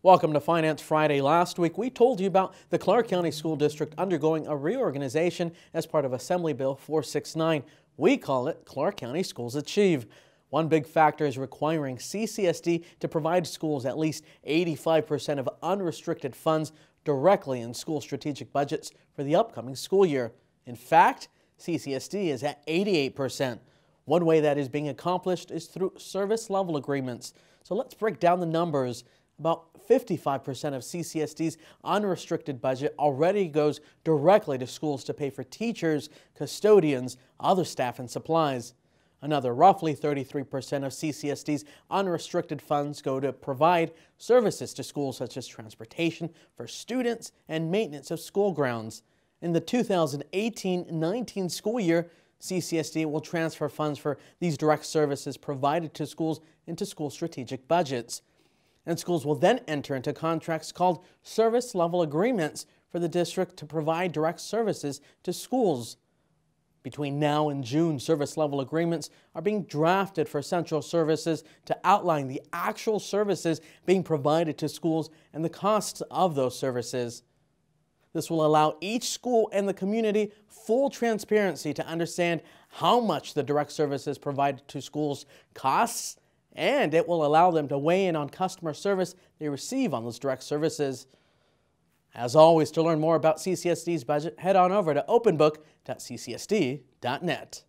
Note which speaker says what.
Speaker 1: Welcome to Finance Friday. Last week, we told you about the Clark County School District undergoing a reorganization as part of Assembly Bill 469. We call it Clark County Schools Achieve. One big factor is requiring CCSD to provide schools at least 85% of unrestricted funds directly in school strategic budgets for the upcoming school year. In fact, CCSD is at 88%. One way that is being accomplished is through service level agreements. So let's break down the numbers. About 55% of CCSD's unrestricted budget already goes directly to schools to pay for teachers, custodians, other staff, and supplies. Another roughly 33% of CCSD's unrestricted funds go to provide services to schools such as transportation for students and maintenance of school grounds. In the 2018-19 school year, CCSD will transfer funds for these direct services provided to schools into school strategic budgets. And schools will then enter into contracts called service level agreements for the district to provide direct services to schools. Between now and June, service level agreements are being drafted for central services to outline the actual services being provided to schools and the costs of those services. This will allow each school and the community full transparency to understand how much the direct services provided to schools costs, and it will allow them to weigh in on customer service they receive on those direct services. As always, to learn more about CCSD's budget, head on over to openbook.ccsd.net.